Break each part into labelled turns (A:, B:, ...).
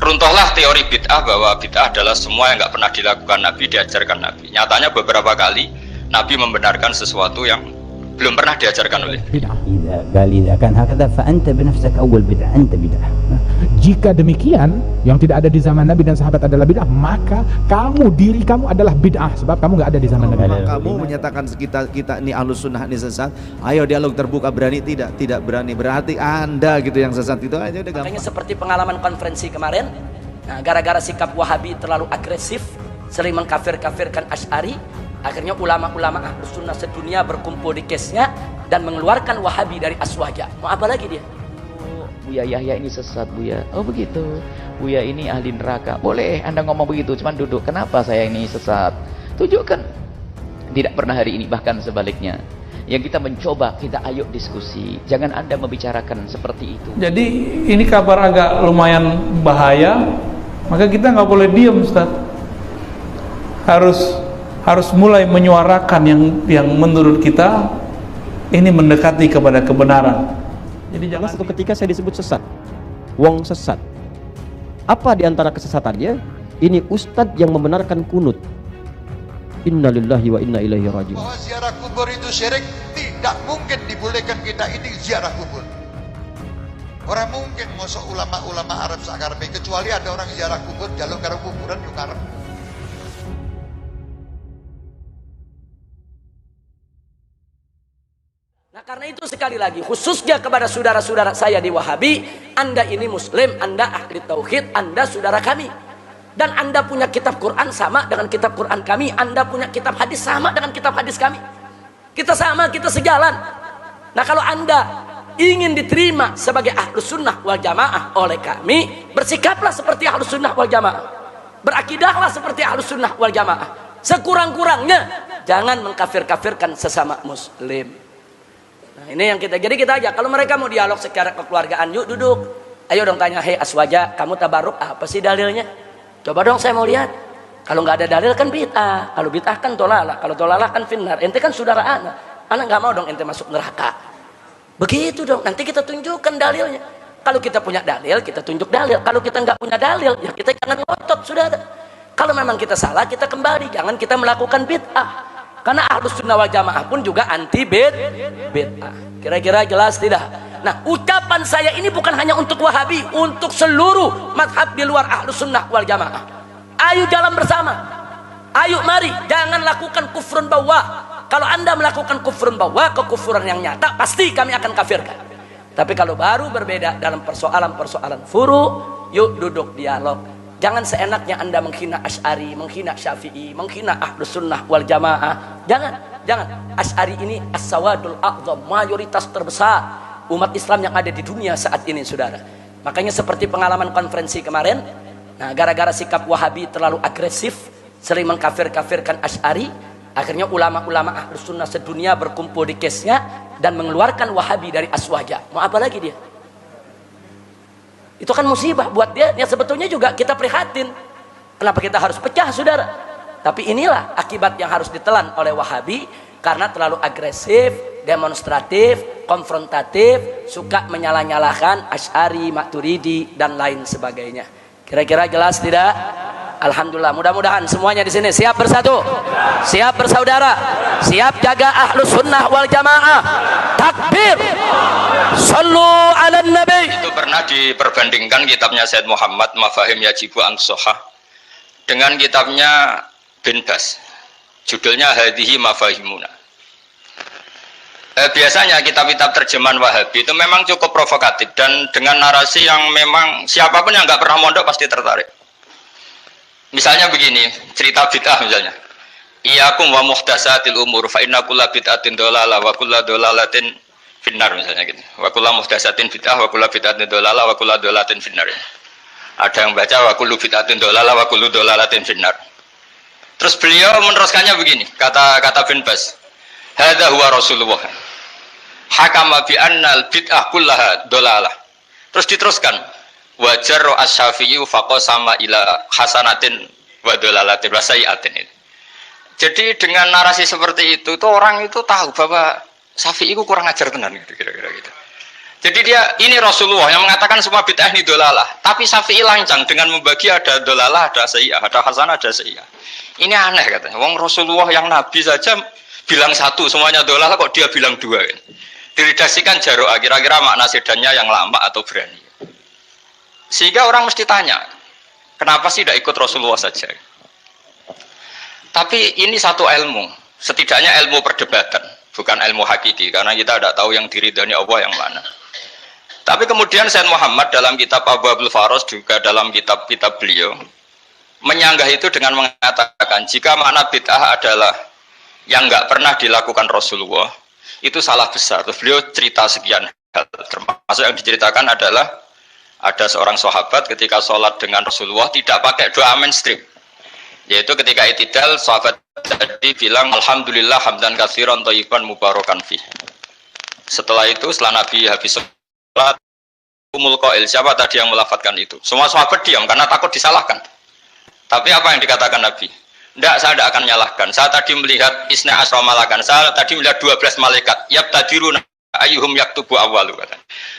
A: runtuhlah teori bid'ah bahwa bid'ah adalah semua yang nggak pernah dilakukan Nabi, diajarkan Nabi. Nyatanya beberapa kali Nabi membenarkan sesuatu yang belum pernah diajarkan oleh
B: bid'ah. Idza kan hakadha fa anta binafsaka awwal bid'ah, anta bid'ah. Jika demikian, yang tidak ada di zaman Nabi dan sahabat adalah bid'ah, maka diri kamu adalah bid'ah sebab kamu nggak ada di zaman Nabi.
C: Kamu menyatakan kita ini Ahlus Sunnah ini sesat, ayo dialog terbuka, berani tidak berani, berarti Anda gitu yang sesat, itu aja udah gampang.
D: Makanya seperti pengalaman konferensi kemarin, nah, gara-gara sikap Wahabi terlalu agresif, sering mengkafir-kafirkan Asy'ari, akhirnya ulama-ulama Ahlus Sunnah sedunia berkumpul di kesnya dan mengeluarkan Wahabi dari Aswaja. Mau apa lagi dia?
E: Buya Yahya ini sesat, Buya. Oh begitu. Buya ini ahli neraka. Boleh Anda ngomong begitu, cuman duduk. Kenapa saya ini sesat? Tunjukkan. Tidak pernah hari ini, bahkan sebaliknya. Yang kita mencoba, kita ayo diskusi. Jangan Anda membicarakan seperti itu.
F: Jadi ini kabar agak lumayan bahaya. Maka kita nggak boleh diam, Ustaz. Harus mulai menyuarakan yang menurut kita ini mendekati kepada kebenaran. Jadi jangan
G: suatu ketika saya disebut sesat, wong sesat. Apa di antara kesesatannya? Ini ustadz yang membenarkan kunut. Innalillahi wa inna ilaihi raji'un.
H: Bahwa ziarah kubur itu syirik, tidak mungkin dibolehkan kita ini ziarah kubur. Orang mungkin masuk ulama-ulama Arab sakarpe, kecuali ada orang ziarah kubur jaluk karo kuburan yo karep.
D: Nah karena itu sekali lagi khususnya kepada saudara-saudara saya di Wahabi, Anda ini Muslim, Anda ahli tauhid, Anda saudara kami, dan Anda punya kitab Quran sama dengan kitab Quran kami, Anda punya kitab hadis sama dengan kitab hadis kami, kita sama, kita sejalan. Nah kalau Anda ingin diterima sebagai Ahlus Sunnah wal Jamaah oleh kami, bersikaplah seperti Ahlus Sunnah wal Jamaah, berakidahlah seperti Ahlus Sunnah wal Jamaah, sekurang-kurangnya jangan mengkafir-kafirkan sesama Muslim. Nah, ini yang jadi kita aja. Kalau mereka mau dialog secara kekeluargaan, yuk duduk. Ayo dong tanya, hei Aswaja, kamu tabaruk apa sih dalilnya? Coba dong saya mau lihat. Kalau nggak ada dalil kan bid'ah. Kalau bid'ah kan tolalah. Kalau tolalah kan finnar. Ente kan saudara anak nggak mau dong ente masuk neraka. Begitu dong. Nanti kita tunjukkan dalilnya. Kalau kita punya dalil, kita tunjuk dalil. Kalau kita nggak punya dalil, ya kita jangan ngotot, saudara. Kalau memang kita salah, kita kembali. Jangan kita melakukan bid'ah. Karena Ahlus Sunnah wal Jamaah pun juga anti bid'ah. Kira-kira jelas tidak? Nah, ucapan saya ini bukan hanya untuk Wahabi, untuk seluruh madhab di luar Ahlus Sunnah wal Jamaah. Ayo jalan bersama. Ayo mari, jangan lakukan kufrun bawah. Kalau Anda melakukan kufrun bawah, kekufuran yang nyata, pasti kami akan kafirkan. Tapi kalau baru berbeda dalam persoalan-persoalan furu, yuk duduk dialog. Jangan seenaknya Anda menghina Asy'ari, menghina Syafi'i, menghina Ahlus Sunnah wal Jamaah. Jangan. Asy'ari ini as-sawadul a'zam, mayoritas terbesar umat Islam yang ada di dunia saat ini, saudara. Makanya seperti pengalaman konferensi kemarin, nah gara-gara sikap Wahabi terlalu agresif, sering mengkafir-kafirkan Asy'ari, akhirnya ulama-ulama Ahlus Sunnah sedunia berkumpul di kesnya dan mengeluarkan Wahabi dari Aswaja. Mau apa lagi dia? Itu kan musibah buat dia, yang sebetulnya juga kita prihatin. Kenapa kita harus pecah, saudara? Tapi inilah akibat yang harus ditelan oleh Wahabi, karena terlalu agresif, demonstratif, konfrontatif, suka menyalah-nyalahkan Asy'ari, Maturidi, dan lain sebagainya. Kira-kira jelas tidak? Alhamdulillah, mudah-mudahan semuanya di sini siap bersatu, siap bersaudara, siap jaga Ahlus Sunnah wal Jamaah. Takbir, sallu ala nabi.
A: Itu pernah diperbandingkan kitabnya Said Muhammad Mafahim Yajibu an Sohah dengan kitabnya Bin Bas, judulnya Hadihi Mafahimuna. Biasanya kitab-kitab terjemahan Wahabi itu memang cukup provokatif dan dengan narasi yang memang siapapun yang nggak pernah mondok pasti tertarik. Misalnya begini, cerita bid'ah misalnya. Iyyakum wa muhdatsatil umur fa inna kulla bid'atin dhalalah wa kulla dhalalatin finnar, misalnya gitu. Wa kulla muhdatsatin bid'ah wa kulla bid'atin dhalalah wa kulla dhalalatin finnar. Ada yang baca wa kullu bid'atin dhalalah wa kullu dhalalatin finnar. Terus beliau meneruskannya begini, kata Bin Bas. Hadza huwa Rasulullah. Hakama bi annal bid'ah kullaha dhalalah. Terus diteruskan. Wajar as-Syafi'i faqasama ila hasanatin wa dhalalatin wa sayyi'atin. Jadi dengan narasi seperti itu tuh orang itu tahu bahwa Syafi'i itu kurang ajar tenan gitu, kira-kira gitu. Jadi dia ini Rasulullah yang mengatakan semua bid'ah ini dolalah. Tapi Syafi'i lancang dengan membagi ada dolalah, ada sayyah, ada hasanah, ada sayyah. Ini aneh katanya. Wong Rasulullah yang Nabi saja bilang satu, semuanya dolalah kok dia bilang dua. Diredaksikan Jaro'ah, kira-kira makna sedannya yang lama atau berani. Sehingga orang mesti tanya, kenapa sih tidak ikut Rasulullah saja? Tapi ini satu ilmu, setidaknya ilmu perdebatan, bukan ilmu hakiki, karena kita tidak tahu yang diridhani Allah yang mana. Tapi kemudian Sayyid Muhammad dalam kitab Abwaabul Faros juga dalam kitab-kitab beliau menyanggah itu dengan mengatakan jika makna bid'ah adalah yang nggak pernah dilakukan Rasulullah itu salah besar. Terus beliau cerita sekian hal, termasuk yang diceritakan adalah ada seorang sahabat ketika sholat dengan Rasulullah tidak pakai doa mainstream, yaitu ketika i'tidal sahabat tadi bilang alhamdulillah hamdan katsiran thayyiban mubarakan fi. Setelah itu setelah Nabi habis sholat umul qail, siapa tadi yang melafadzkan itu? Semua sahabat diam karena takut disalahkan. Tapi apa yang dikatakan Nabi? Tidak, saya tidak akan menyalahkan. Saya tadi melihat isna asra malakan. Saya tadi melihat 12 malaikat. Yabtadiruna ayyuhum yaktubu awwalu.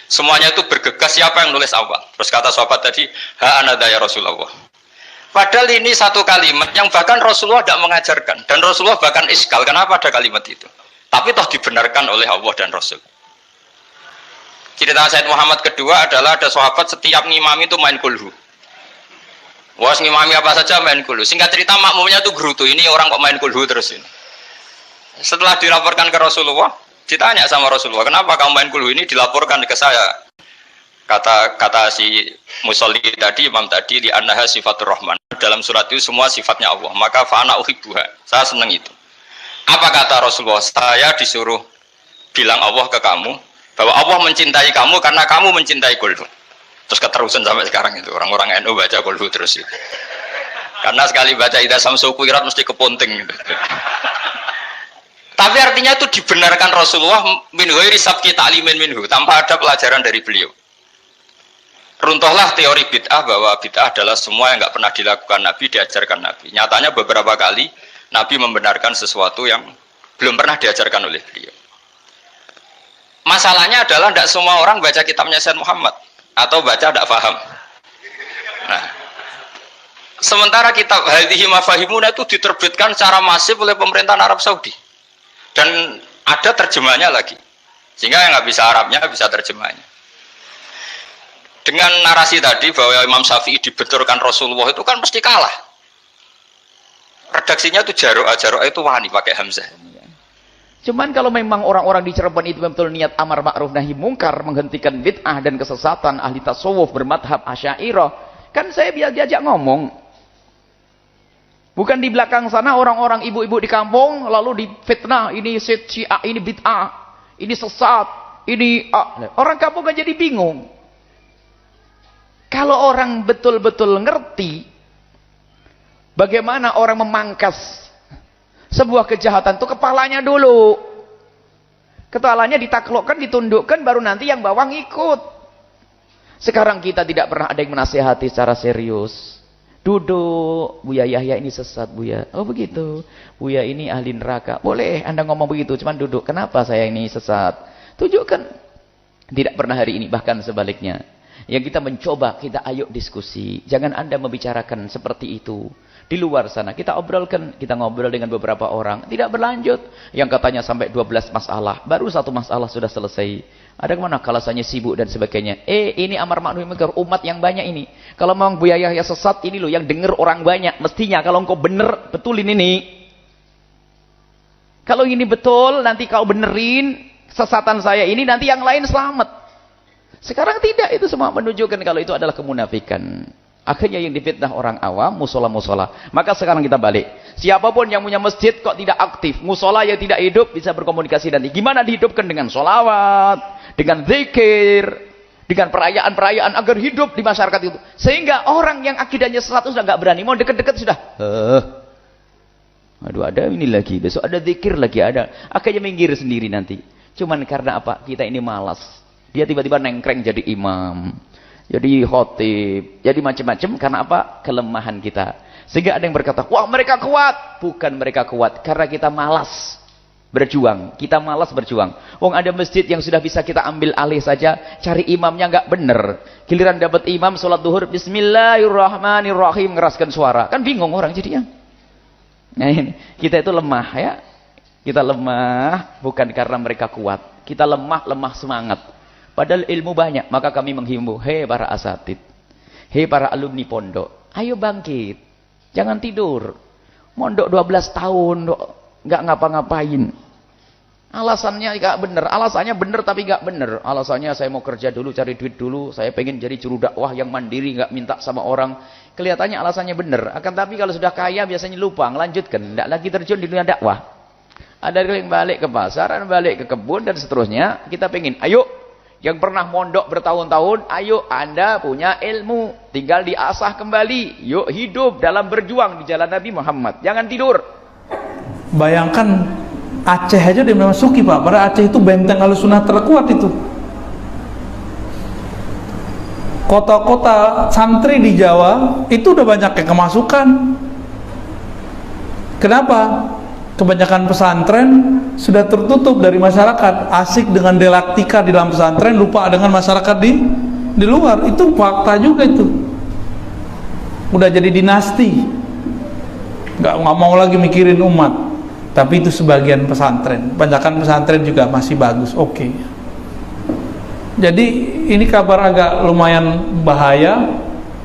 A: Semuanya itu bergegas siapa yang nulis awal. Terus kata sahabat tadi, ha anada ya Rasulullah. Padahal ini satu kalimat yang bahkan Rasulullah tidak mengajarkan. Dan Rasulullah bahkan iskal. Kenapa ada kalimat itu? Tapi toh dibenarkan oleh Allah dan Rasul. Cerita Sayyid Muhammad kedua adalah ada sahabat setiap ngimami itu main kulhu. Wah, ngimami apa saja main kulhu. Singkat cerita makmumnya itu gerutu. Ini orang kok main kulhu terus ini. Setelah dilaporkan ke Rasulullah, ditanya sama Rasulullah, kenapa kamu main kulhu ini? Dilaporkan ke saya. Kata si musolli tadi, imam tadi, di annaha sifatur rahman. Dalam surat itu semua sifatnya Allah. Maka fa'ana uhibbuha. Saya senang itu. Apa kata Rasulullah? Saya disuruh bilang Allah ke kamu bahwa Allah mencintai kamu karena kamu mencintai kulhu. Terus keterusan sampai sekarang itu orang-orang NU baca kulhu terus itu. Karena sekali baca idza samsu kuwirat mesti keponting gitu. Tapi artinya itu dibenarkan Rasulullah min ghairi sabqi ta'limin minhu, tanpa ada pelajaran dari beliau. Runtuhlah teori bid'ah bahwa bid'ah adalah semua yang nggak pernah dilakukan Nabi, diajarkan Nabi. Nyatanya beberapa kali Nabi membenarkan sesuatu yang belum pernah diajarkan oleh beliau. Masalahnya adalah tidak semua orang baca kitabnya Sayyid Muhammad atau baca tidak paham. Nah, sementara kitab Hadhihi Mafahimuna itu diterbitkan secara masif oleh pemerintahan Arab Saudi dan ada terjemahnya lagi, sehingga yang nggak bisa Arabnya bisa terjemahnya. Dengan narasi tadi bahwa Imam Syafi'i dibenturkan Rasulullah itu kan mesti kalah. Redaksinya itu Jaro'ah itu wani pakai hamzah.
E: Cuman kalau memang orang-orang di Cirebon itu betul niat amar ma'ruf nahi mungkar, menghentikan bid'ah dan kesesatan ahli tasawuf bermadhab Asy'ariyah, kan saya biar diajak ngomong. Bukan di belakang sana orang-orang ibu-ibu di kampung lalu difitnah, ini Syiah, ini bid'ah, ini sesat, ini orang kampung kan jadi bingung. Kalau orang betul-betul ngerti bagaimana orang memangkas sebuah kejahatan itu kepalanya dulu. Kepalanya ditaklukkan, ditundukkan, baru nanti yang bawah ngikut. Sekarang kita tidak pernah ada yang menasihati secara serius. Duduk, Buya Yahya ini sesat Buya. Oh begitu. Buya ini ahli neraka. Boleh Anda ngomong begitu, cuman duduk. Kenapa saya ini sesat? Tunjukkan. Tidak pernah hari ini, bahkan sebaliknya. Yang kita mencoba, kita ayo diskusi. Jangan Anda membicarakan seperti itu. Di luar sana kita obrolkan, kita ngobrol dengan beberapa orang, tidak berlanjut. Yang katanya sampai 12 masalah, baru satu masalah sudah selesai. Ada kemana kalasannya sibuk dan sebagainya. Ini amar ma'ruf munkar umat yang banyak ini. Kalau memang Buya Yahya sesat, ini loh yang dengar orang banyak. Mestinya kalau engkau bener, betulin ini. Kalau ini betul, nanti kau benerin sesatan saya ini, nanti yang lain selamat. Sekarang tidak, itu semua menunjukkan kalau itu adalah kemunafikan. Akhirnya yang difitnah orang awam, musola-musola. Maka sekarang kita balik. Siapapun yang punya masjid kok tidak aktif, musola yang tidak hidup bisa berkomunikasi nanti. Gimana dihidupkan dengan sholawat, dengan zikir, dengan perayaan-perayaan agar hidup di masyarakat itu. Sehingga orang yang akidahnya sesat sudah nggak berani, mau deket-deket sudah. Aduh ada ini lagi, besok ada zikir lagi ada. Akhirnya minggir sendiri nanti. Cuman karena apa? Kita ini malas. Dia tiba-tiba nengkreng jadi imam. Jadi khotib, jadi macam-macam karena apa? Kelemahan kita. Sehingga ada yang berkata, wah mereka kuat. Bukan mereka kuat, karena kita malas. berjuang. Kita malas berjuang. Wong ada masjid yang sudah bisa kita ambil alih saja, cari imamnya nggak bener. Giliran dapat imam sholat duhur, Bismillahirrahmanirrahim, ngeraskan suara. Kan bingung orang jadinya. Nah ini, kita itu lemah ya. Kita lemah bukan karena mereka kuat. Kita lemah semangat. Padahal ilmu banyak. Maka kami menghimbau, hei para asatid, hei para alumni pondok, ayo bangkit. Jangan tidur. Mondok 12 tahun, nggak ngapa-ngapain. Alasannya nggak bener, alasannya bener tapi nggak bener. Alasannya saya mau kerja dulu, cari duit dulu, saya pengen jadi juru dakwah yang mandiri, nggak minta sama orang. Kelihatannya alasannya bener. Akan tapi kalau sudah kaya biasanya lupa, lanjutkan, nggak lagi terjun di dunia dakwah. Ada yang balik ke pasar, ada balik ke kebun dan seterusnya. Kita pengen, ayo, yang pernah mondok bertahun-tahun, ayo Anda punya ilmu, tinggal diasah kembali. Yuk hidup dalam berjuang di jalan Nabi Muhammad. Jangan tidur.
F: Bayangkan Aceh aja dia memasuki Pak, padahal Aceh itu benteng Ahlussunnah terkuat itu. Kota-kota santri di Jawa itu udah banyak yang kemasukan. Kenapa? Kebanyakan pesantren sudah tertutup dari masyarakat, asik dengan delaktika di dalam pesantren, lupa dengan masyarakat di luar. Itu fakta juga itu. Udah jadi dinasti, nggak mau lagi mikirin umat. Tapi itu sebagian pesantren, kebanyakan pesantren juga masih bagus, oke. Jadi ini kabar agak lumayan bahaya,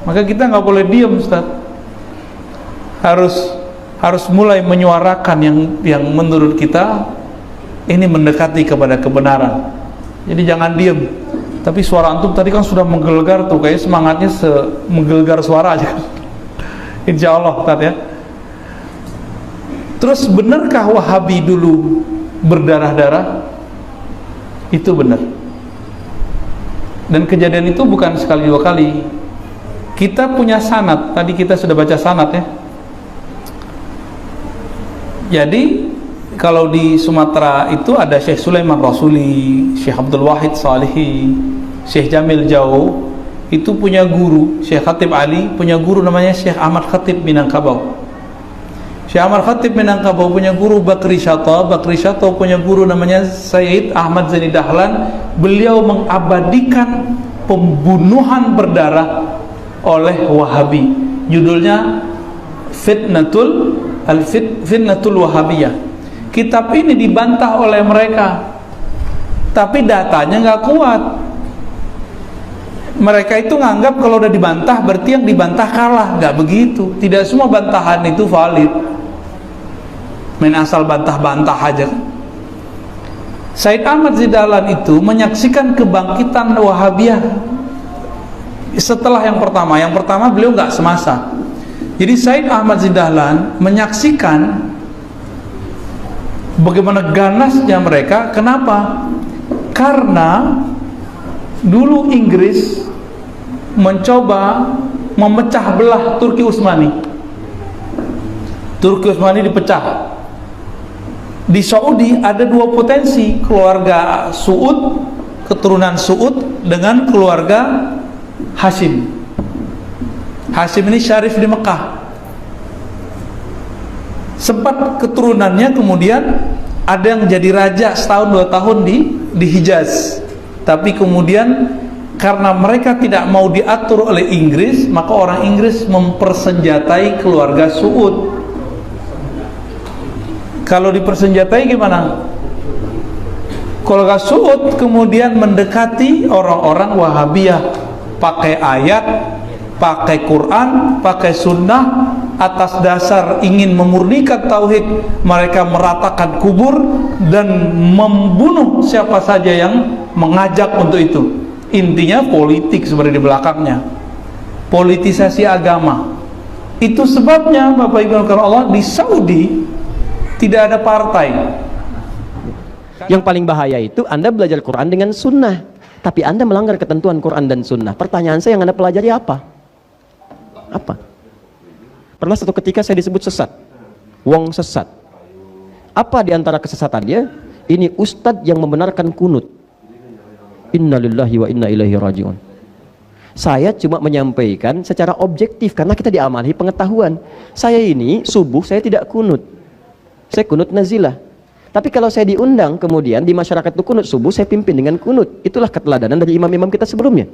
F: maka kita nggak boleh diam, Ustaz. Harus mulai menyuarakan yang menurut kita ini mendekati kepada kebenaran. Jadi jangan diam. Tapi suara antum tadi kan sudah menggelegar tuh, kayak semangatnya menggelegar suara aja. Insya Allah, Ustaz ya. Terus benarkah Wahabi dulu berdarah-darah? Itu benar. Dan kejadian itu bukan sekali dua kali. Kita punya sanad, tadi kita sudah baca sanad ya. Jadi kalau di Sumatera itu ada Syekh Sulaiman Rasuli, Syekh Abdul Wahid Salihi, Syekh Jamil Jauh, itu punya guru. Syekh Khatib Ali punya guru namanya Syekh Ahmad Khatib Minangkabau. Syekh Ahmad Khatib Minangkabau punya guru Bakri Syato punya guru namanya Sayyid Ahmad Zaini Dahlan. Beliau mengabadikan pembunuhan berdarah oleh Wahabi. Judulnya Fitnatul Wahabiyah. Kitab ini dibantah oleh mereka, tapi datanya nggak kuat. Mereka itu nganggap kalau udah dibantah berarti yang dibantah kalah. Nggak begitu. Tidak semua bantahan itu valid. Main asal bantah-bantah aja. Said Ahmad Zidahlan itu menyaksikan kebangkitan Wahabiyah setelah yang pertama. Yang pertama beliau nggak semasa. Jadi Said Ahmad Zidahlan menyaksikan bagaimana ganasnya mereka. Kenapa? Karena dulu Inggris mencoba memecah belah Turki Utsmani. Turki Utsmani dipecah. Di Saudi ada dua potensi, keluarga Suud, keturunan Suud dengan keluarga Hashim. Hashim ini syarif di Mekah. Sempat keturunannya kemudian ada yang jadi raja setahun 2 tahun di Hijaz. Tapi kemudian karena mereka tidak mau diatur oleh Inggris, maka orang Inggris mempersenjatai keluarga Suud. Kalau dipersenjatai gimana? Keluarga Suud kemudian mendekati orang-orang Wahabiyah, pakai ayat, pakai Quran, pakai sunnah, atas dasar ingin memurnikan tauhid. Mereka meratakan kubur dan membunuh siapa saja yang mengajak untuk itu. Intinya politik sebenarnya di belakangnya, politisasi agama. Itu sebabnya Bapak Ibu Allah, di Saudi tidak ada partai.
G: Yang paling bahaya itu Anda belajar Quran dengan sunnah, tapi Anda melanggar ketentuan Quran dan sunnah. Pertanyaan saya, yang Anda pelajari apa? Apa? Pernah satu ketika saya disebut sesat, wong sesat. Apa di antara kesesatannya? Ini ustadz yang membenarkan kunut. Innalillahi wa inna ilaihi rajiun. Saya cuma menyampaikan secara objektif karena kita diamali pengetahuan. Saya ini subuh saya tidak kunut, saya kunut nazilah. Tapi kalau saya diundang kemudian di masyarakat itu kunut subuh, saya pimpin dengan kunut. Itulah keteladanan dari imam-imam kita sebelumnya.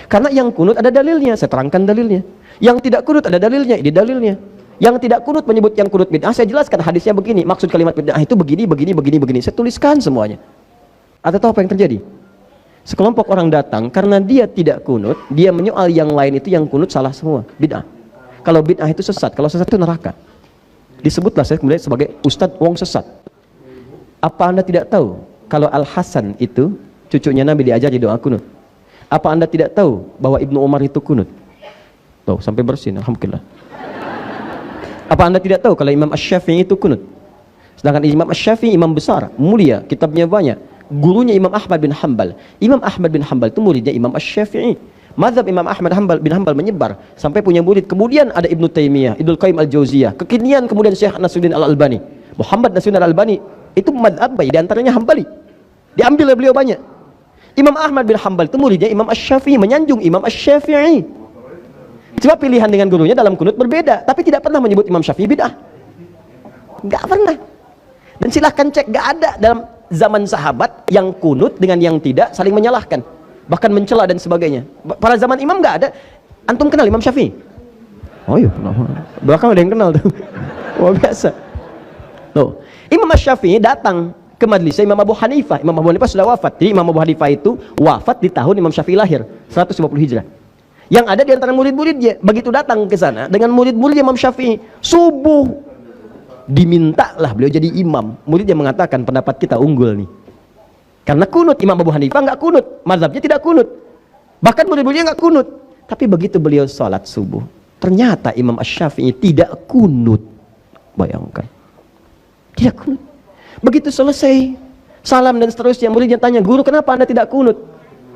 G: Karena yang kunut ada dalilnya, saya terangkan dalilnya. Yang tidak kunut ada dalilnya, ini dalilnya. Yang tidak kunut menyebut yang kunut bid'ah, saya jelaskan hadisnya begini, maksud kalimat bid'ah itu begini. Saya tuliskan semuanya. Atau tahu apa yang terjadi? Sekelompok orang datang, karena dia tidak kunut, dia menyoal yang lain itu yang kunut salah semua, bid'ah. Kalau bid'ah itu sesat, kalau sesat itu neraka. Disebutlah saya kemudian sebagai Ustadz Wong sesat. Apa Anda tidak tahu kalau Al-Hasan itu cucunya Nabi diajari doa kunut? Apa Anda tidak tahu bahwa Ibnu Umar itu kunut? Tuh, sampai bersin, alhamdulillah. Apa Anda tidak tahu kalau Imam Asy-Syafi'i itu kunut? Sedangkan Imam Asy-Syafi'i imam besar, mulia, kitabnya banyak. Gurunya Imam Ahmad bin Hanbal. Imam Ahmad bin Hanbal itu muridnya Imam Asy-Syafi'i. Mazhab Imam Ahmad bin Hanbal menyebar sampai punya murid. Kemudian ada Ibnu Taimiyah, Ibnu Qayyim Al-Jauziyah. Kekinian kemudian Syekh Nasruddin Al-Albani. Muhammad Nasruddin Al-Albani itu mazhab bayi, di antaranya Hambali. Diambil oleh beliau banyak. Imam Ahmad bin Hanbal itu muridnya Imam Asy-Syafi'i, menyanjung Imam Asy-Syafi'i. Cuma pilihan dengan gurunya dalam kunut berbeda, tapi tidak pernah menyebut Imam Syafi'i bid'ah. Enggak pernah. Dan silahkan cek, enggak ada dalam zaman sahabat yang kunut dengan yang tidak saling menyalahkan, bahkan mencela dan sebagainya. Pada zaman imam enggak ada. Antum kenal Imam Syafi'i? Oh iya, belakang ada yang kenal tuh. Wah, biasa. Tuh, Imam Asy-Syafi'i datang ke majelisnya Imam Abu Hanifah. Imam Abu Hanifah sudah wafat. Jadi Imam Abu Hanifah itu wafat di tahun Imam Syafi'i lahir, 150 Hijrah. Yang ada di antara murid-muridnya, begitu datang ke sana dengan murid-murid Imam Syafi'i, subuh dimintalah beliau jadi imam. Muridnya mengatakan pendapat kita unggul nih. Karena kunut, Imam Abu Hanifah enggak kunut, mazhabnya tidak kunut. Bahkan murid-muridnya enggak kunut. Tapi begitu beliau salat subuh, ternyata Imam Asy-Syafi'i tidak kunut. Bayangkan. Tidak kunut. Begitu selesai salam dan seterusnya, muridnya tanya, "Guru, kenapa Anda tidak kunut?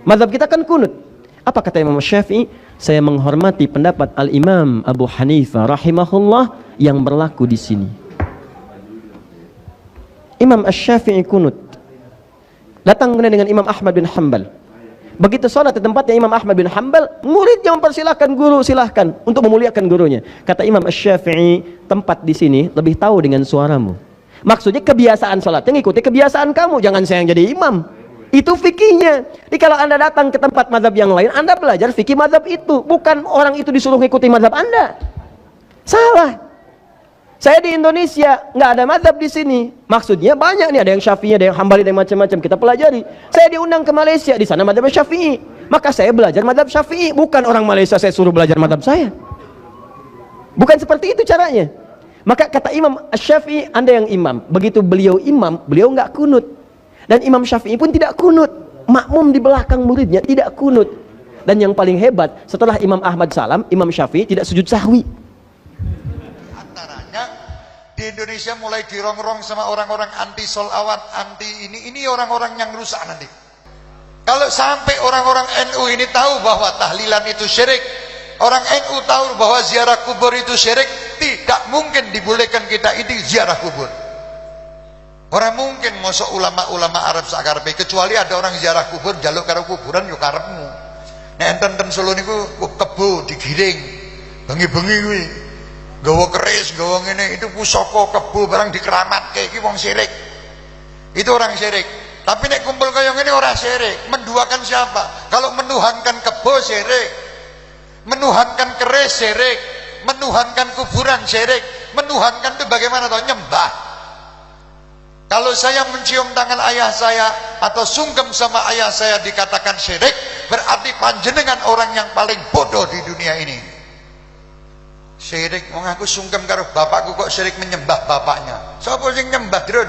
G: Mazhab kita kan kunut." Apa kata Imam Syafi'i? Saya menghormati pendapat Al-Imam Abu Hanifah rahimahullah yang berlaku di sini. Imam Asy-Syafi'i kunut. Datang dengan Imam Ahmad bin Hanbal. Begitu sholat di tempatnya Imam Ahmad bin Hanbal, muridnya mempersilahkan guru, silahkan untuk memuliakan gurunya. Kata Imam Asy-Syafi'i, tempat di sini lebih tahu dengan suaramu. Maksudnya kebiasaan sholatnya ngikuti kebiasaan kamu, jangan saya yang jadi imam. Itu fikihnya. Jadi kalau Anda datang ke tempat mazhab yang lain, Anda belajar fikih mazhab itu, bukan orang itu disuruh ngikuti mazhab Anda. Salah. Saya di Indonesia nggak ada mazhab di sini. Maksudnya banyak nih, ada yang Syafi'i, ada yang Hambali, ada yang macam-macam. Kita pelajari. Saya diundang ke Malaysia, di sana mazhab Syafi'i. Maka saya belajar mazhab Syafi'i, bukan orang Malaysia saya suruh belajar mazhab saya. Bukan seperti itu caranya. Maka kata Imam Asy-Syafi'i, Anda yang imam. Begitu beliau imam, beliau nggak kunut. Dan Imam Syafi'i pun tidak kunut. Makmum di belakang muridnya tidak kunut. Dan yang paling hebat, setelah Imam Ahmad salam, Imam Syafi'i tidak sujud sahwi.
H: Antaranya di Indonesia mulai dirongrong sama orang-orang anti sholawat, anti ini orang-orang yang rusak nanti. Kalau sampai orang-orang NU ini tahu bahwa tahlilan itu syirik, orang NU tahu bahwa ziarah kubur itu syirik, tidak mungkin dibolehkan kita ini ziarah kubur. Orang mungkin masuk ulama-ulama Arab sakarpe, kecuali ada orang ziarah kubur jaluk karo kuburan yo karepmu. Nek enten-enten Solo niku kebo digiring. Bengi-bengi kuwi. Gawa keris, gawa ngene, itu pusaka kebo barang dikeramatke iki wong syirik. Itu orang syirik. Tapi nek kumpul kaya ngene ora syirik. Menduakan siapa? Kalau menuhankan kebo syirik. Menuhankan keris syirik. Menuhankan kuburan syirik. Menuhankan itu bagaimana toh? Nyembah. Kalau saya mencium tangan ayah saya atau sungkem sama ayah saya dikatakan syirik, berarti panjenengan orang yang paling bodoh di dunia ini. Syirik, wong aku sungkem karo bapakku kok syirik menyembah bapaknya. Sapa sing nyembah, Drun?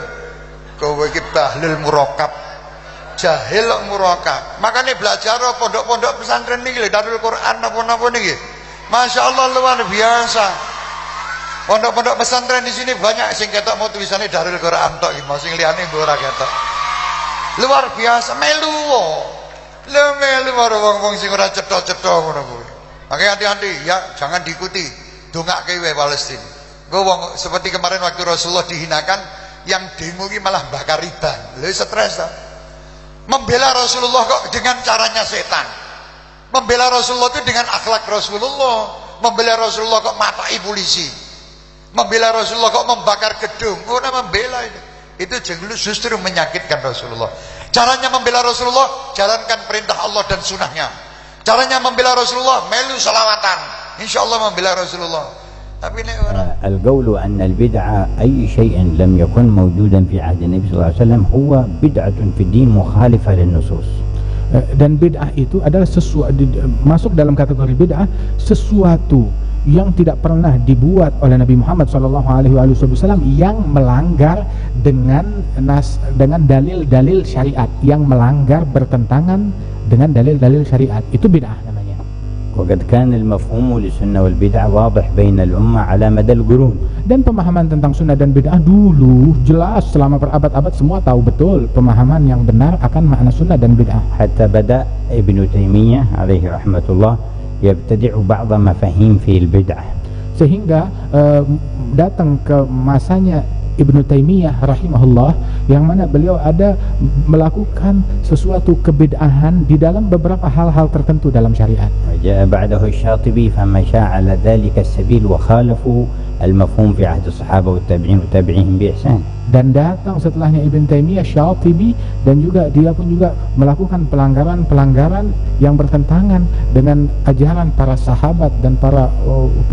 H: Kowe iki bahlil murakab. Jahil kok murakab. Makanya belajar pondok-pondok pesantren niki lho, Darul Quran napa-napa niki. Masya Allah luar biasa. Pondok-pondok pesantren di sini banyak sing ketok mau tulisannya Darul Quran tok iki, sing liyane mbok ora ketok. Luar biasa, melu karo wong-wong sing ora cetha-cetha ngono kuwi. Makanya hati-hati ya, jangan diikuti. Dongake wae Palestina. Go wong seperti kemarin waktu Rasulullah dihinakan, yang demo iki malah bakar riban. Lha stres ta? Membela Rasulullah kok dengan caranya setan. Membela Rasulullah itu dengan akhlak Rasulullah. Membela Rasulullah kok matai polisi. Membela Rasulullah kok membakar gedung, oh nama membela itu. Itu justru menyakitkan Rasulullah. Caranya membela Rasulullah, jalankan perintah Allah dan sunnahnya. Caranya membela Rasulullah, melu salawatan, insya Allah membela Rasulullah. Tapi ini orang
I: القول أن البدعة أي شيء لم يكن موجودا في عهد النبي صلى الله عليه وسلم هو بدعة في الدين مخالفة للنصوص.
B: Dan bid'ah itu adalah sesuatu, masuk dalam kategori bid'ah, sesuatu yang tidak pernah dibuat oleh Nabi Muhammad SAW yang melanggar dengan dalil-dalil syariat, yang melanggar bertentangan dengan dalil-dalil syariat, itu bid'ah namanya.
I: وقد كان المفهوم للسنة والبدعة واضح بين الأمة على مدى القرون.
B: Dan pemahaman tentang sunnah dan bid'ah dulu jelas, selama berabad-abad semua tahu betul pemahaman yang benar akan makna sunnah dan bid'ah.
I: حتى بدأ ابن تيمية عليه رحمة الله يبتدع بعض مفاهيم في البدعة.
B: Sehingga datang ke masanya Ibnu Taimiyah rahimahullah, yang mana beliau ada melakukan sesuatu kebid'ahan di dalam beberapa hal-hal tertentu dalam syariat.
I: وجاء بعده الشاطبي فمشى على ذلك السبيل وخالفوا المفهوم في عهد الصحابة والتابعين وتابعيهم بإحسان.
B: Dan datang setelahnya Ibn Taimiyah Syatibi, dan juga dia pun juga melakukan pelanggaran yang bertentangan dengan ajaran para sahabat dan para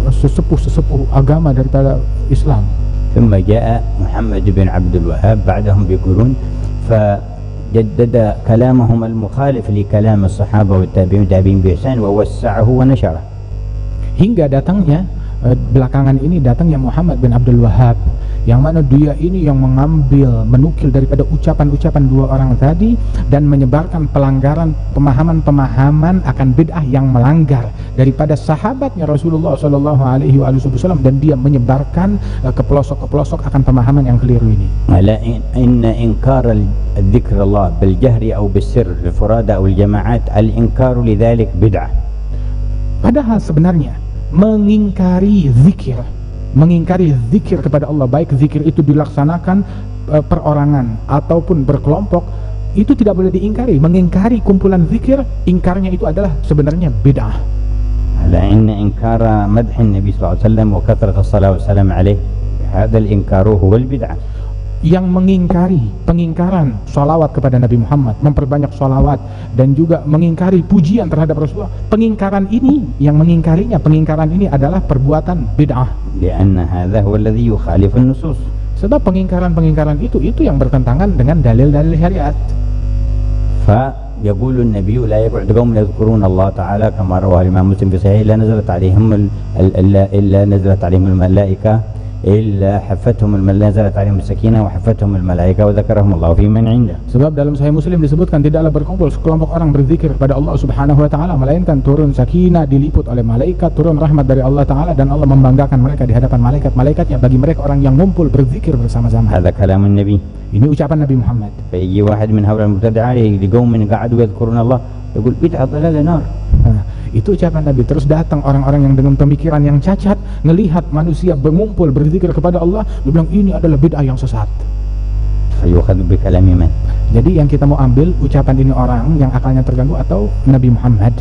B: sesepuh-sesepuh agama daripada Islam.
I: ثم جاء محمد بن عبد الوهاب بعدهم بقرون فجدد كلامهم المخالف لكلام الصحابة والتابعين والتابعين بإحسان ووسعه ونشره.
B: Hingga datangnya belakangan ini datangnya Muhammad bin Abdul Wahab, yang mana dia ini yang menukil daripada ucapan-ucapan dua orang tadi dan menyebarkan pelanggaran pemahaman-pemahaman akan bid'ah yang melanggar daripada sahabatnya Rasulullah SAW, dan dia menyebarkan ke pelosok-pelosok akan pemahaman yang keliru ini.
I: على إن إنكار الذكر الله بالجهر أو بالسر للفرادى أو الجماعات الإنكار لذلك بدعة.
B: Padahal sebenarnya mengingkari zikir kepada Allah, baik zikir itu dilaksanakan perorangan ataupun berkelompok, itu tidak boleh diingkari. Mengingkari kumpulan zikir, ingkarnya itu adalah sebenarnya bid'ah.
I: على إن إنكار مدح النبي صلى الله عليه وسلم وكثرة الصلاة والسلام عليه هذا الإنكار هو البدعة.
B: Yang mengingkari pengingkaran salawat kepada Nabi Muhammad, memperbanyak salawat, dan juga mengingkari pujian terhadap Rasulullah, pengingkaran ini adalah perbuatan bid'ah.
I: لأن هذا هو الذي يخالف النصوص.
B: Sebab pengingkaran itu yang bertentangan dengan dalil-dalil syariat.
I: فيقول النبي لا يقعد قوم يذكرون الله تعالى كما رواه الإمام مسلم في صحيحه إلا نزلت عليهم الملائكة إلا حفتهم نزلت عليهم السكينة وحفتهم الملائكة وذكرهم الله في من عنده. Sebab dalam Sahih Muslim disebutkan tidaklah berkumpul sekelompok orang berzikir kepada Allah Subhanahu wa taala melainkan turun sakinah, diliput oleh malaikat, turun rahmat dari Allah taala, dan Allah membanggakan mereka di hadapan malaikat-malaikatnya bagi mereka orang yang ngumpul berzikir bersama-sama. هذا كلام النبي.
B: Ini ucapan Nabi Muhammad.
I: فيجي واحد من هؤلاء المبتدعة لقوم قعدوا يذكرون الله يقول بدعة ضلالة نار.
B: Itu ucapan Nabi. Terus datang orang-orang yang dengan pemikiran yang cacat, ngelihat manusia mengumpul berzikir kepada Allah, dia bilang ini adalah bid'ah yang sesat.
I: فيؤخذ بكلام من.
B: Jadi yang kita mau ambil ucapan ini orang yang akalnya terganggu atau Nabi Muhammad.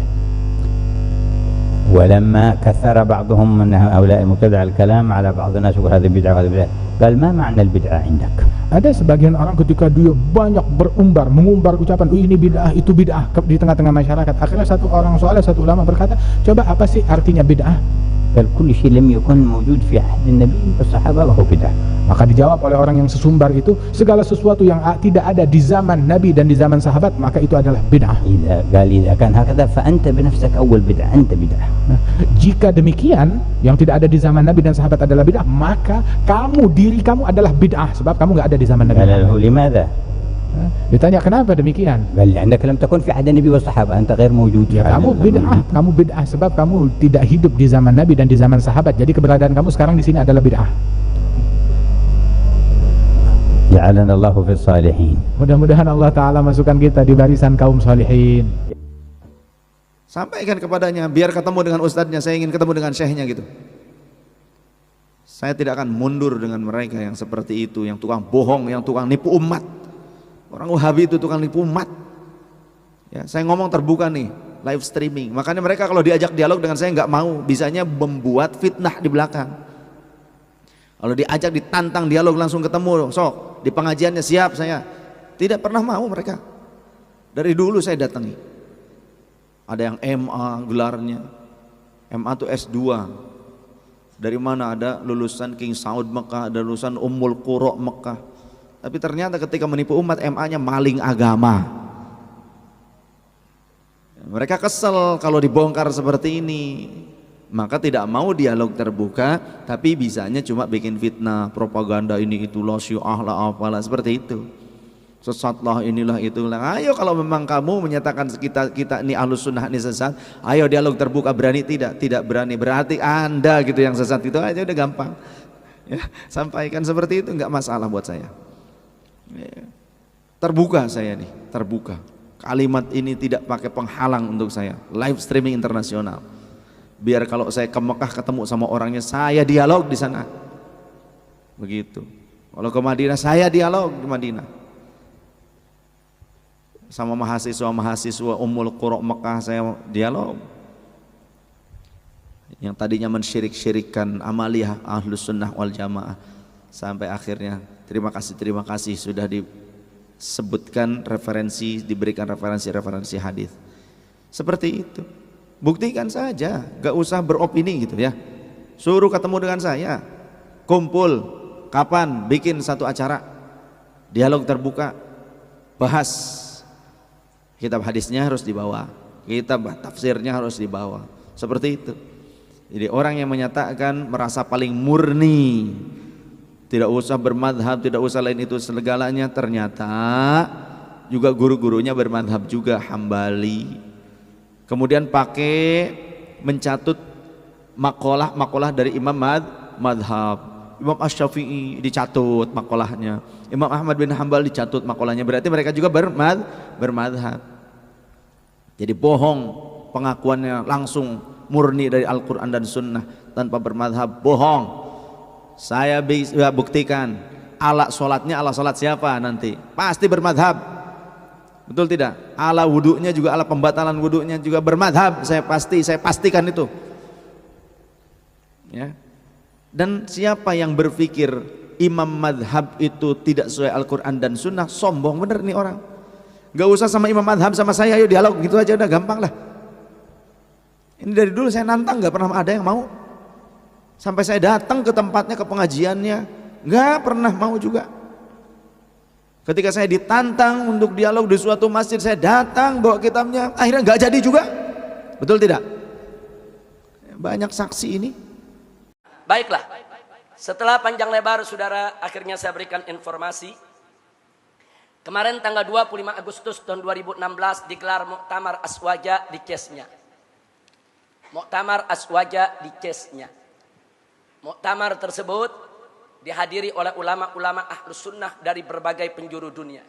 I: ولما كثر بعضهم من هؤلاء المبتدع الكلام على بعض الناس يقول هذا بدعة وهذا بدعة قال ما معنى البدعة عندك.
B: Ada sebagian orang ketika dia banyak mengumbar ucapan ini bid'ah, itu bid'ah di tengah-tengah masyarakat. Akhirnya satu orang soleh, satu ulama berkata, coba apa sih artinya bid'ah?
I: قال كل شيء لم يكن موجود في عهد النبي والصحابة وهو بدعة.
B: Maka dijawab oleh orang yang sesumbar itu, segala sesuatu yang tidak ada di zaman Nabi dan di zaman sahabat, maka itu adalah bid'ah.
I: إذا كان هكذا فأنت بنفسك أول بدعة أنت بدعة.
B: Jika demikian, yang tidak ada di zaman Nabi dan sahabat adalah bid'ah, maka diri kamu adalah bid'ah, sebab kamu nggak ada di zaman Nabi.
I: قال له لماذا؟
B: Ditanya kenapa demikian?
I: قال لأنك لم تكن في عهد النبي والصحابة أنت غير موجود.
B: Ya, kamu bid'ah sebab kamu tidak hidup di zaman Nabi dan di zaman sahabat. Jadi keberadaan kamu sekarang di sini adalah bid'ah.
I: جعلنا الله في الصالحين.
B: Mudah-mudahan Allah Ta'ala masukkan kita di barisan kaum salihin.
C: Sampaikan kepadanya, biar ketemu dengan ustadznya, saya ingin ketemu dengan syekhnya gitu. Saya tidak akan mundur dengan mereka yang seperti itu, yang tukang bohong, yang tukang nipu umat. Orang Wahabi itu tukang nipu umat. Ya, saya ngomong terbuka nih, live streaming. Makanya mereka kalau diajak dialog dengan saya nggak mau, bisanya membuat fitnah di belakang. Kalau diajak ditantang dialog langsung ketemu, sok. di pengajiannya siap saya. Tidak pernah mau mereka. Dari dulu saya datangi. Ada yang MA gelarnya. MA itu S2. Dari mana? Ada lulusan King Saud Mekah, ada lulusan Ummul Qura Mekah. Tapi ternyata ketika menipu umat, MA-nya maling agama. Mereka kesel kalau dibongkar seperti ini. Maka tidak mau dialog terbuka, tapi bisanya cuma bikin fitnah, propaganda ini itulah, syiah lah, apalah, seperti itu. Sesatlah inilah itulah. Ayo kalau memang kamu menyatakan kita ini ahlus sunnah ini sesat, ayo dialog terbuka. Berani tidak? Tidak berani. Berarti Anda gitu yang sesat, itu aja udah gampang. Ya, sampaikan seperti itu nggak masalah buat saya. Ya. Terbuka saya nih, terbuka. Kalimat ini tidak pakai penghalang untuk saya. Live streaming internasional. Biar kalau saya ke Mekah ketemu sama orangnya, saya dialog di sana. Begitu. Kalau ke Madinah, saya dialog di Madinah. Sama mahasiswa Ummul Qura Mekah, saya dialog. Yang tadinya mensyirik-syirikkan amaliyah Ahlus Sunnah wal Jamaah, sampai akhirnya terima kasih sudah disebutkan referensi, diberikan referensi hadis. Seperti itu. Buktikan saja, gak usah beropini gitu ya. Suruh ketemu dengan saya, kumpul, kapan, bikin satu acara, dialog terbuka, bahas. Kitab hadisnya harus dibawa, kitab tafsirnya harus dibawa. Seperti itu. Jadi orang yang menyatakan merasa paling murni, tidak usah bermadhab, tidak usah lain itu segalanya, ternyata juga guru-gurunya bermadhab juga, Hambali. Kemudian pakai mencatut makalah dari imam madhab. Imam Asy-Syafi'i dicatut makalahnya, Imam Ahmad bin Hambal dicatut makalahnya, berarti mereka juga bermadhab. Jadi bohong pengakuannya, langsung murni dari Al-Quran dan Sunnah tanpa bermadhab, bohong. Saya bisa buktikan. Ala sholatnya, ala sholat siapa nanti? Pasti bermadhab. Betul tidak? Ala wudunya juga, ala pembatalan wudunya juga bermadhab. Saya pastikan itu. Ya. Dan siapa yang berpikir imam madhab itu tidak sesuai Al-Quran dan Sunnah, sombong bener nih orang. Gak usah sama imam madhab, sama saya ayo dialog gitu aja, udah gampang lah. Ini dari dulu saya nantang, gak pernah ada yang mau. Sampai saya datang ke tempatnya, ke pengajiannya, gak pernah mau juga. Ketika saya ditantang untuk dialog di suatu masjid, saya datang bawa kitabnya, akhirnya nggak jadi juga. Betul tidak? Banyak saksi ini.
D: Baiklah, setelah panjang lebar saudara, akhirnya saya berikan informasi. Kemarin tanggal 25 Agustus tahun 2016 digelar Muktamar Aswaja di Cesnya. Muktamar Aswaja di Cesnya. Muktamar tersebut dihadiri oleh ulama-ulama Ahlus Sunnah dari berbagai penjuru dunia.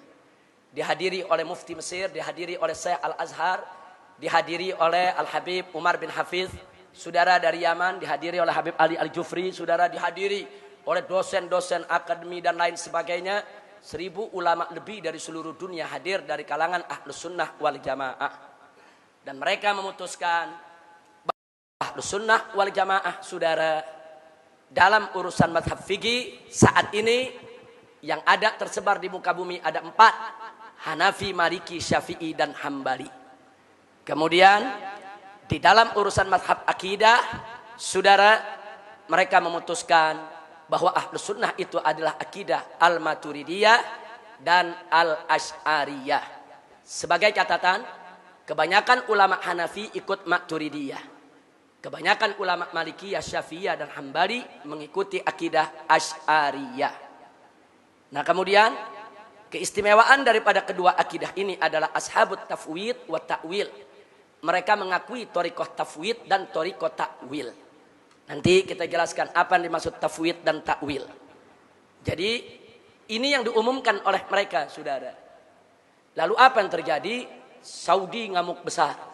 D: Dihadiri oleh Mufti Mesir, dihadiri oleh Syekh Al-Azhar, dihadiri oleh Al-Habib Umar bin Hafiz, saudara dari Yaman, dihadiri oleh Habib Ali Al-Jufri, saudara dihadiri oleh dosen-dosen akademi dan lain sebagainya. 1000 ulama lebih dari seluruh dunia hadir dari kalangan Ahlus Sunnah wal Jamaah. Dan mereka memutuskan bahwa Ahlus Sunnah wal Jamaah, saudara, dalam urusan mazhab fikih saat ini yang ada tersebar di muka bumi ada 4, Hanafi, Maliki, Syafi'i dan Hambali. Kemudian di dalam urusan mazhab akidah, saudara, mereka memutuskan bahwa Ahlus Sunnah itu adalah akidah Al-Maturidiyah dan Al-Asy'ariyah. Sebagai catatan, kebanyakan ulama Hanafi ikut Maturidiyah. Kebanyakan ulama Malikiyah, Syafi'iyah dan Hambali mengikuti akidah Asy'ariyah. Nah, kemudian keistimewaan daripada kedua akidah ini adalah ashabut tafwid wa ta'wil. Mereka mengakui thariqah tafwid dan thariqah ta'wil. Nanti kita jelaskan apa yang dimaksud tafwid dan ta'wil. Jadi ini yang diumumkan oleh mereka, saudara. Lalu apa yang terjadi? Saudi ngamuk besar.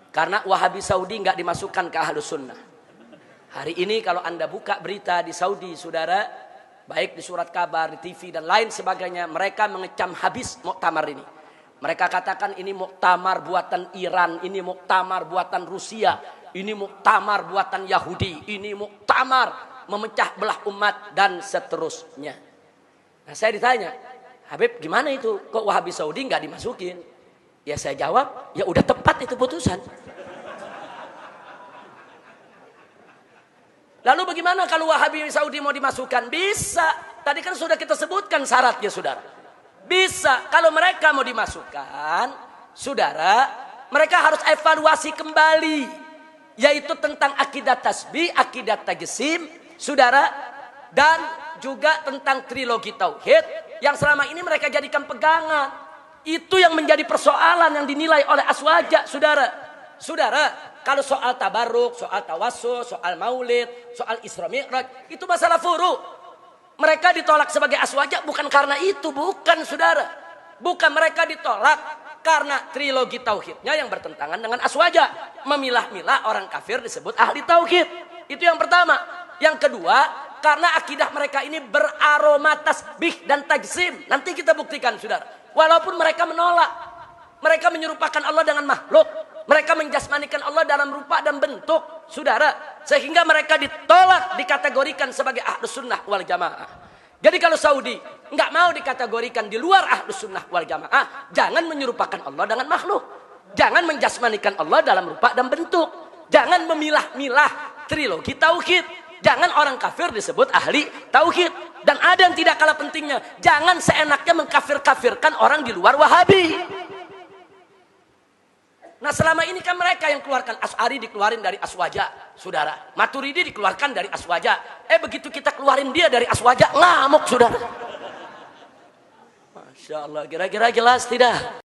D: Karena Wahabi Saudi nggak dimasukkan ke Ahlus Sunnah. Hari ini kalau Anda buka berita di Saudi, saudara, baik di surat kabar, di TV dan lain sebagainya, mereka mengecam habis muktamar ini. Mereka katakan ini muktamar buatan Iran, ini muktamar buatan Rusia, ini muktamar buatan Yahudi, ini muktamar memecah belah umat dan seterusnya. Nah saya ditanya, Habib gimana itu? Kok Wahabi Saudi nggak dimasukin? Ya saya jawab, ya udah tepat itu putusan. Lalu bagaimana kalau Wahabi Saudi mau dimasukkan? Bisa. Tadi kan sudah kita sebutkan syaratnya, saudara. Bisa. Kalau mereka mau dimasukkan, saudara, mereka harus evaluasi kembali. Yaitu tentang akidah tasbih, akidah tajsim, saudara. Dan juga tentang trilogi tauhid yang selama ini mereka jadikan pegangan. Itu yang menjadi persoalan yang dinilai oleh Aswaja, saudara. Saudara, kalau soal tabarruk, soal tawassul, soal maulid, soal Isra Mi'raj, itu masalah furu'. Mereka ditolak sebagai Aswaja bukan karena itu, bukan saudara. Bukan, mereka ditolak karena trilogi tauhidnya yang bertentangan dengan Aswaja. Memilah-milah orang kafir disebut ahli tauhid. Itu yang pertama. Yang kedua, karena akidah mereka ini beraroma tasbih dan tajsim. Nanti kita buktikan, saudara. Walaupun mereka menolak, mereka menyerupakan Allah dengan makhluk, mereka menjasmanikan Allah dalam rupa dan bentuk, saudara, sehingga mereka ditolak, dikategorikan sebagai ahlus sunnah wal jamaah. Jadi kalau Saudi nggak mau dikategorikan di luar ahlus sunnah wal jamaah, jangan menyerupakan Allah dengan makhluk, jangan menjasmanikan Allah dalam rupa dan bentuk, jangan memilah-milah trilogi tauhid, jangan orang kafir disebut ahli tauhid. Dan ada yang tidak kalah pentingnya, jangan seenaknya mengkafir-kafirkan orang di luar Wahabi. Nah selama ini kan mereka yang keluarkan, Asy'ari dikeluarin dari Aswaja, saudara. Maturidi dikeluarkan dari Aswaja. Begitu kita keluarin dia dari Aswaja, ngamuk, saudara. Masya Allah, kira-kira jelas tidak?